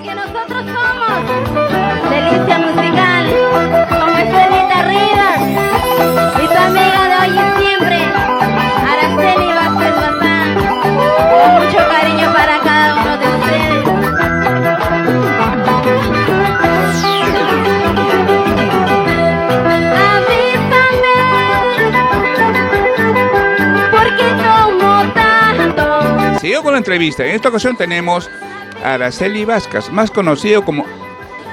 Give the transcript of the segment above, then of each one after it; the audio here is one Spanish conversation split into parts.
Porque nosotros somos Delicia Musical, como Estelita Rivas, y tu amiga de hoy y siempre, Araceli Vázquez Bazán, con mucho cariño para cada uno de ustedes. Avísame, porque tomo tanto. Sigo con la entrevista. En esta ocasión tenemos a Araceli Vázquez, más conocido como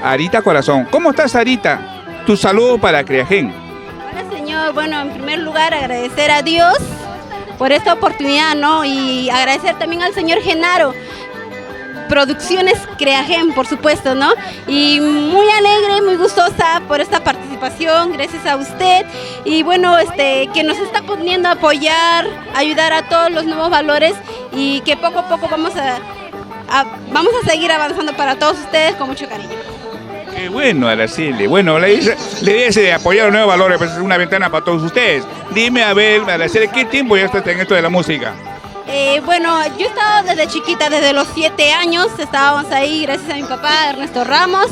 Arita Corazón. ¿Cómo estás, Arita? Tu saludo para Criagen. Hola, señor. Bueno, en primer lugar agradecer a Dios por esta oportunidad, ¿no? Y agradecer también al señor Genaro, Producciones Criagen, por supuesto, ¿no? Y muy alegre, muy gustosa por esta participación, gracias a usted. Y bueno, que nos está poniendo a apoyar, ayudar a todos los nuevos valores y que poco a poco vamos a seguir avanzando para todos ustedes con mucho cariño. Qué bueno, Araceli. Bueno, la idea es de apoyar los nuevos valores, pues es una ventana para todos ustedes. Dime, a ver, Araceli, ¿qué tiempo ya estás en esto de la música? Bueno, yo he estado desde chiquita, desde los 7 años, estábamos ahí gracias a mi papá, Ernesto Ramos.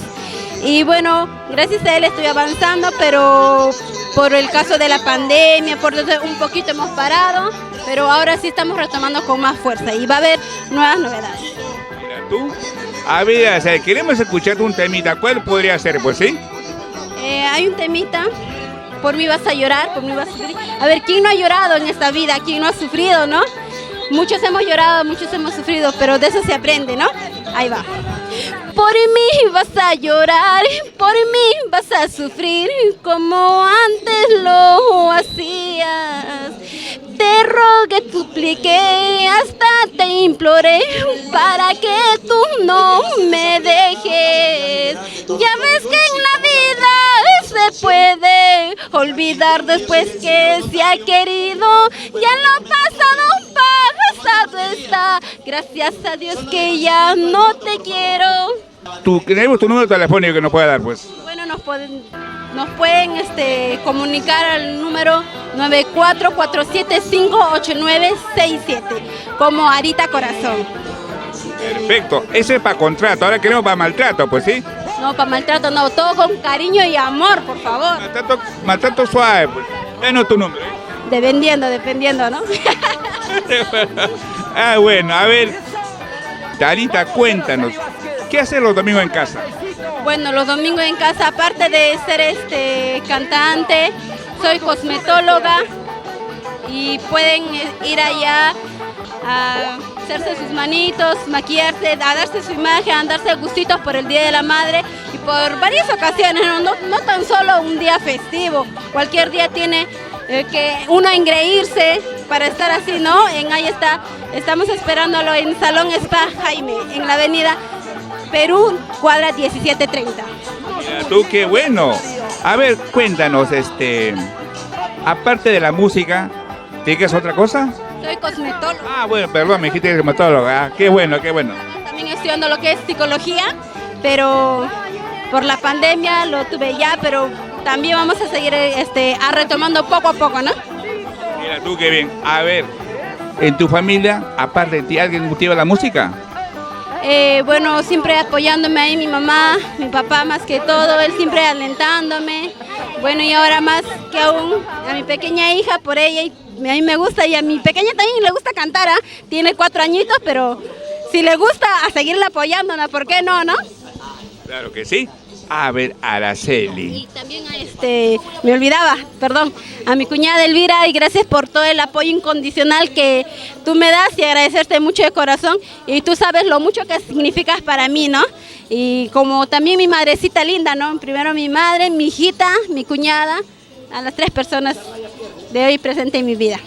Y bueno, gracias a él estoy avanzando, pero por el caso de la pandemia, por eso un poquito hemos parado, pero ahora sí estamos retomando con más fuerza y va a haber nuevas novedades. Mira tú. A ver, Araceli, queremos escucharte un temita. ¿Cuál podría ser, pues sí? Hay un temita, por mí vas a llorar, por mí vas a sufrir. A ver, ¿quién no ha llorado en esta vida? ¿Quién no ha sufrido, no? Muchos hemos llorado, muchos hemos sufrido, pero de eso se aprende, ¿no? Ahí va. Por mí vas a llorar, por mí vas a sufrir, como antes lo hacías. Te rogué, supliqué, hasta te imploré, para que tú no me dejes. Ya ves que en la vida se puede olvidar después que se ha querido. Ya lo pasado está, gracias a Dios que ya no te quiero. Tenemos tu número telefónico que nos pueda dar, pues. Bueno, nos pueden comunicar al número 9447589967 como Arita Corazón. Perfecto. Ese es para contrato. Ahora queremos para maltrato, pues sí. No, para maltrato no, todo con cariño y amor, por favor. Maltrato suave, pues. Denos tu nombre. Dependiendo, ¿no? Bueno, a ver, Arita, cuéntanos, ¿qué haces los domingos en casa? Bueno, los domingos en casa, aparte de ser cantante, soy cosmetóloga y pueden ir allá a hacerse sus manitos, maquillarse, a darse su imagen, a darse gustitos por el Día de la Madre y por varias ocasiones, no tan solo un día festivo, cualquier día tiene que uno engreírse para estar así, ¿no? Ahí está, estamos esperándolo en Salón Spa Jaime, en la avenida Perú, cuadra 1730. Mira tú, qué bueno. A ver, cuéntanos, aparte de la música, ¿tienes otra cosa? Soy cosmetóloga. Bueno, perdón, me dijiste cosmetóloga. Qué bueno, qué bueno. También estudiando lo que es psicología, pero por la pandemia lo tuve ya, pero también vamos a seguir retomando poco a poco, ¿no? Mira tú, qué bien. A ver, en tu familia, aparte de ti, ¿alguien cultiva la música? Bueno, siempre apoyándome ahí mi mamá, mi papá más que todo, él siempre alentándome. Bueno, y ahora más que aún a mi pequeña hija, por ella, y a mí me gusta, y a mi pequeña también le gusta cantar, ¿eh? Tiene 4 añitos, pero si le gusta, a seguirla apoyándola, ¿por qué no, no? Claro que sí. A ver, Araceli. Y también me olvidaba, perdón, a mi cuñada Elvira, y gracias por todo el apoyo incondicional que tú me das y agradecerte mucho de corazón. Y tú sabes lo mucho que significas para mí, ¿no? Y como también mi madrecita linda, ¿no? Primero mi madre, mi hijita, mi cuñada, a las 3 personas de hoy presentes en mi vida.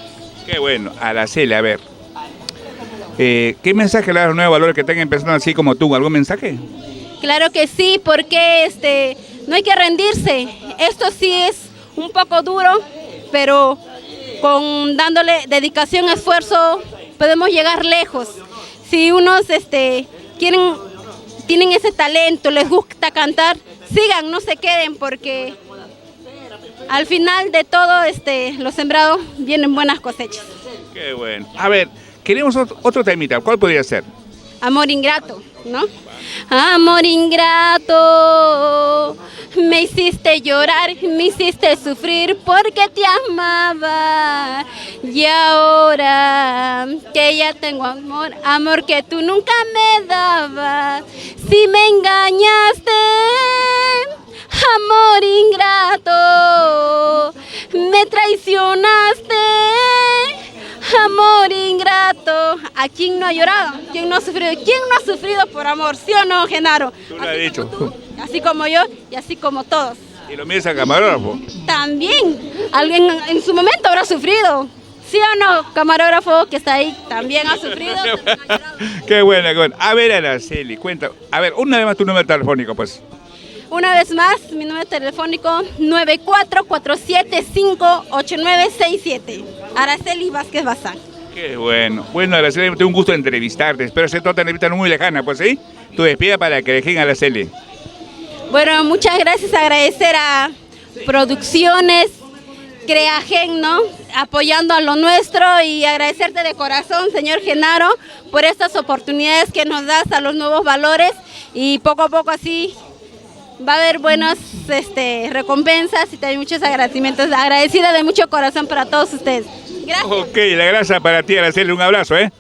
Qué bueno, Araceli, a ver. ¿Qué mensaje le das a los nuevos valores que están empezando así como tú? ¿Algún mensaje? Claro que sí, porque no hay que rendirse. Esto sí es un poco duro, pero dándole dedicación, esfuerzo, podemos llegar lejos. Si unos tienen ese talento, les gusta cantar, sigan, no se queden, porque al final de todo lo sembrado vienen buenas cosechas. Qué bueno. A ver, queremos otro temita. ¿Cuál podría ser? Amor ingrato, ¿no? Amor ingrato, me hiciste llorar, me hiciste sufrir porque te amaba. Y ahora que ya tengo amor, amor que tú nunca me dabas. Si me engañaste, amor ingrato, me traicionaste, amor ingrato. ¿A quién no ha llorado? ¿Quién no ha sufrido? ¿Quién no ha sufrido por amor? ¿Sí o no, Genaro? Tú lo has dicho. Así como yo y así como todos. Y lo mismo al camarógrafo. También, alguien en su momento habrá sufrido. ¿Sí o no, camarógrafo que está ahí? También ha sufrido. También ha llorado. Qué buena, qué buena. A ver, Araceli, cuenta. A ver, una vez más tu número telefónico, pues. Una vez más, mi número telefónico 9447558967. Araceli Vázquez Bazán. Qué bueno. Bueno, Araceli, tengo un gusto de entrevistarte. Espero ser toda una entrevista no muy lejana, pues, ¿sí? Tu despida para que dejen a Araceli. Bueno, muchas gracias. Agradecer a Producciones Creagen, ¿no? Apoyando a lo nuestro, y agradecerte de corazón, señor Genaro, por estas oportunidades que nos das a los nuevos valores, y poco a poco así va a haber buenas recompensas y también muchos agradecimientos. Agradecida de mucho corazón para todos ustedes. Gracias. Ok, la gracia para ti, Araceli. Un abrazo, ¿eh?